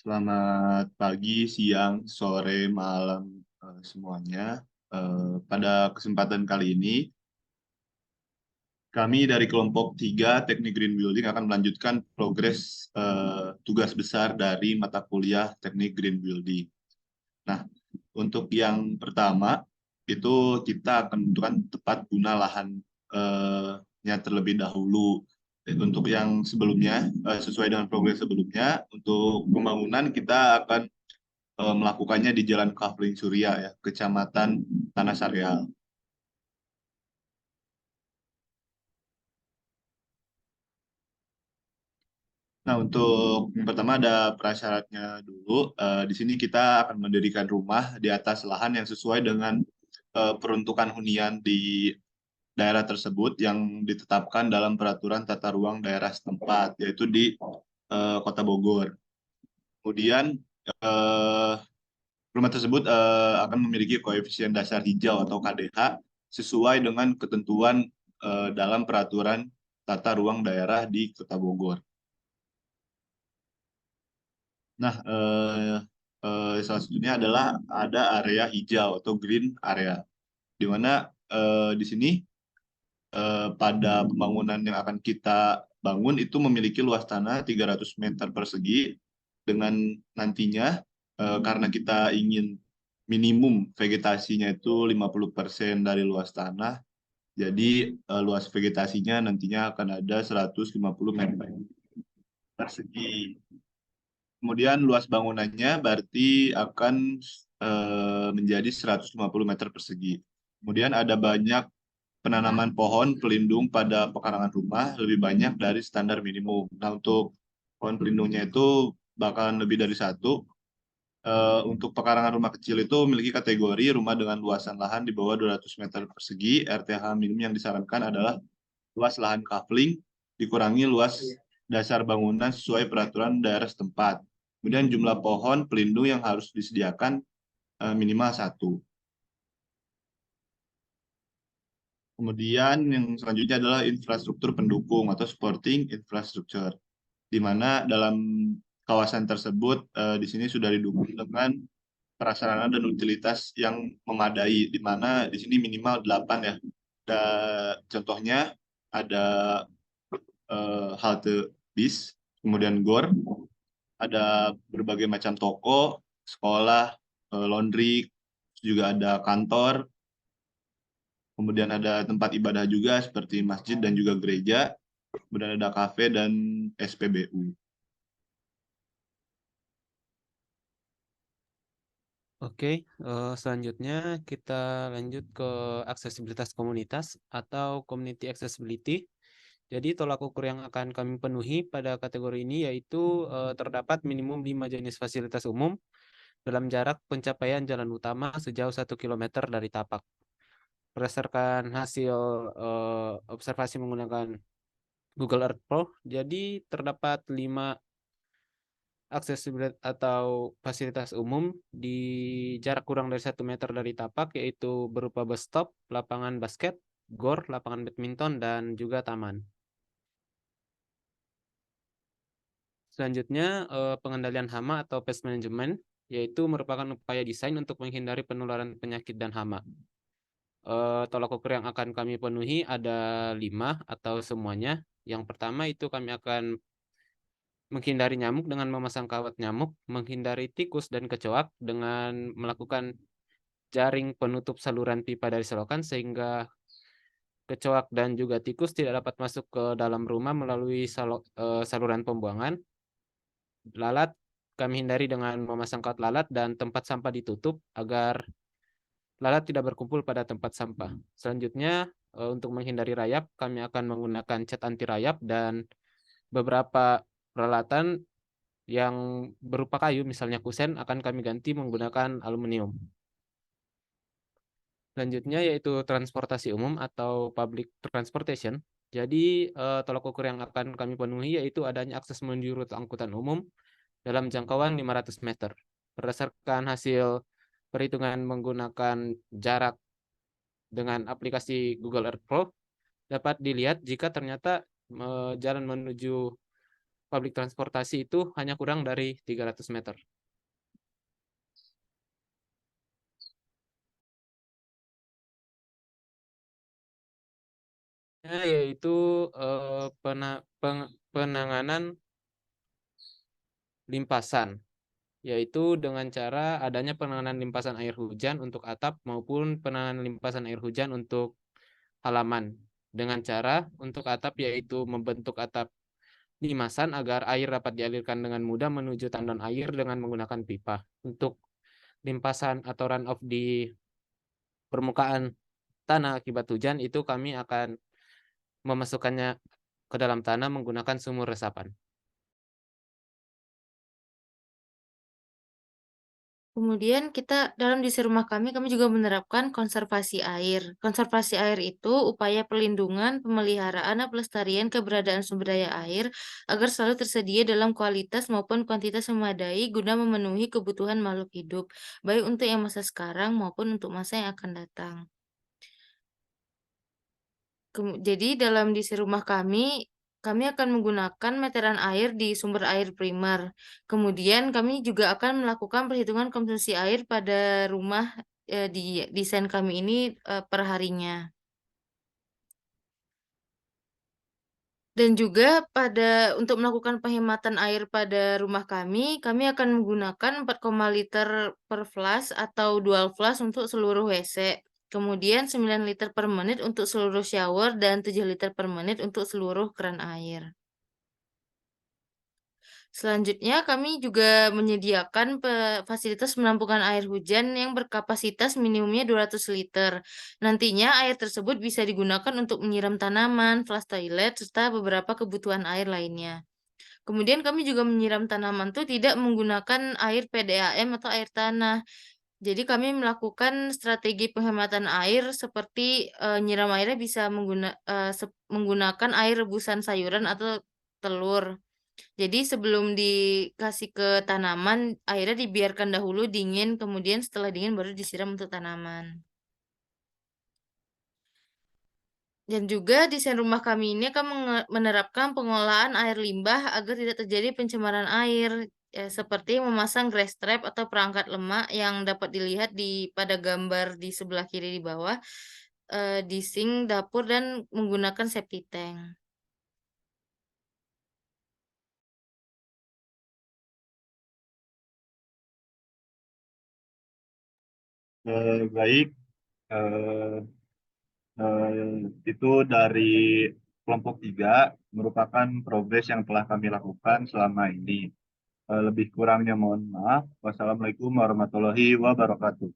Selamat pagi, siang, sore, malam semuanya. Pada kesempatan kali ini, kami dari kelompok 3 Teknik Green Building akan melanjutkan progres tugas besar dari mata kuliah Teknik Green Building. Nah, untuk yang pertama, itu kita akan menentukan tepat guna lahannya terlebih dahulu. Untuk yang sebelumnya, sesuai dengan progres sebelumnya, untuk pembangunan kita akan melakukannya di Jalan Kafling Surya ya, Kecamatan Tanah Sareal. Nah, untuk yang pertama ada prasyaratnya dulu. Di sini kita akan mendirikan rumah di atas lahan yang sesuai dengan peruntukan hunian di daerah tersebut yang ditetapkan dalam peraturan tata ruang daerah setempat, yaitu di Kota Bogor. Kemudian eh, rumah tersebut akan memiliki koefisien dasar hijau atau KDH sesuai dengan ketentuan dalam peraturan tata ruang daerah di Kota Bogor. Nah, salah satunya adalah ada area hijau atau green area, di mana di sini pada pembangunan yang akan kita bangun itu memiliki luas tanah 300 meter persegi dengan nantinya karena kita ingin minimum vegetasinya itu 50% dari luas tanah, jadi luas vegetasinya nantinya akan ada 150 meter persegi. Kemudian luas bangunannya berarti akan menjadi 150 meter persegi. Kemudian ada banyak penanaman pohon pelindung pada pekarangan rumah lebih banyak dari standar minimum. Nah, untuk pohon pelindungnya itu bakalan lebih dari satu. Untuk pekarangan rumah kecil itu memiliki kategori rumah dengan luasan lahan di bawah 200 meter persegi. RTH minimum yang disarankan adalah luas lahan kafling dikurangi luas dasar bangunan sesuai peraturan daerah setempat. Kemudian jumlah pohon pelindung yang harus disediakan minimal satu. Kemudian yang selanjutnya adalah infrastruktur pendukung atau supporting infrastructure, di mana dalam kawasan tersebut di sini sudah didukung dengan prasarana dan utilitas yang memadai, di mana di sini minimal 8 ya. Contohnya ada halte bis, kemudian GOR, ada berbagai macam toko, sekolah, laundry, juga ada kantor, kemudian ada tempat ibadah juga seperti masjid dan juga gereja, kemudian ada kafe dan SPBU. Oke, selanjutnya kita lanjut ke aksesibilitas komunitas atau community accessibility. Jadi tolak ukur yang akan kami penuhi pada kategori ini yaitu terdapat minimum 5 jenis fasilitas umum dalam jarak pencapaian jalan utama sejauh 1 km dari tapak. Berdasarkan hasil observasi menggunakan Google Earth Pro, jadi terdapat 5 aksesibilitas atau fasilitas umum di jarak kurang dari 1 meter dari tapak, yaitu berupa bus stop, lapangan basket, gor, lapangan badminton, dan juga taman. Selanjutnya, pengendalian hama atau pest management, yaitu merupakan upaya desain untuk menghindari penularan penyakit dan hama. Tolak ukur yang akan kami penuhi ada 5 atau semuanya. Yang pertama itu kami akan menghindari nyamuk dengan memasang kawat nyamuk, menghindari tikus dan kecoak dengan melakukan jaring penutup saluran pipa dari selokan sehingga kecoak dan juga tikus tidak dapat masuk ke dalam rumah melalui saluran pembuangan. Lalat kami hindari dengan memasang kawat lalat dan tempat sampah ditutup agar lalat tidak berkumpul pada tempat sampah. Selanjutnya, untuk menghindari rayap, kami akan menggunakan cat anti rayap dan beberapa peralatan yang berupa kayu, misalnya kusen, akan kami ganti menggunakan aluminium. Selanjutnya yaitu transportasi umum atau public transportation. Jadi tolak ukur yang akan kami penuhi yaitu adanya akses menuju rute angkutan umum dalam jangkauan 500 meter. Berdasarkan hasil perhitungan menggunakan jarak dengan aplikasi Google Earth Pro, dapat dilihat jika ternyata jalan menuju public transportasi itu hanya kurang dari 300 meter. Yaitu penanganan limpasan, yaitu dengan cara adanya penanganan limpasan air hujan untuk atap maupun penanganan limpasan air hujan untuk halaman. Dengan cara untuk atap yaitu membentuk atap limasan agar air dapat dialirkan dengan mudah menuju tandon air dengan menggunakan pipa. Untuk limpasan atau runoff di permukaan tanah akibat hujan itu kami akan memasukkannya ke dalam tanah menggunakan sumur resapan. Kemudian kita dalam desain rumah kami juga menerapkan konservasi air. Konservasi air itu upaya pelindungan, pemeliharaan, dan pelestarian keberadaan sumber daya air agar selalu tersedia dalam kualitas maupun kuantitas memadai guna memenuhi kebutuhan makhluk hidup, baik untuk yang masa sekarang maupun untuk masa yang akan datang. Jadi dalam desain rumah kami akan menggunakan meteran air di sumber air primer. Kemudian kami juga akan melakukan perhitungan konsumsi air pada rumah di desain kami ini per harinya. Dan juga untuk melakukan penghematan air pada rumah kami akan menggunakan 4, liter per flush atau dual flush untuk seluruh WC. Kemudian 9 liter per menit untuk seluruh shower dan 7 liter per menit untuk seluruh keran air. Selanjutnya, kami juga menyediakan fasilitas penampungan air hujan yang berkapasitas minimumnya 200 liter. Nantinya, air tersebut bisa digunakan untuk menyiram tanaman, flush toilet, serta beberapa kebutuhan air lainnya. Kemudian kami juga menyiram tanaman tuh tidak menggunakan air PDAM atau air tanah. Jadi kami melakukan strategi penghematan air seperti nyiram airnya bisa menggunakan air rebusan sayuran atau telur. Jadi sebelum dikasih ke tanaman, airnya dibiarkan dahulu dingin, kemudian setelah dingin baru disiram untuk tanaman. Dan juga desain rumah kami ini akan menerapkan pengolahan air limbah agar tidak terjadi pencemaran air, seperti memasang grass trap atau perangkat lemak yang dapat dilihat pada gambar di sebelah kiri di bawah, di sink dapur dan menggunakan septic tank. Baik, eh, itu dari kelompok 3 merupakan progres yang telah kami lakukan selama ini. Lebih kurangnya mohon maaf. Wassalamualaikum warahmatullahi wabarakatuh.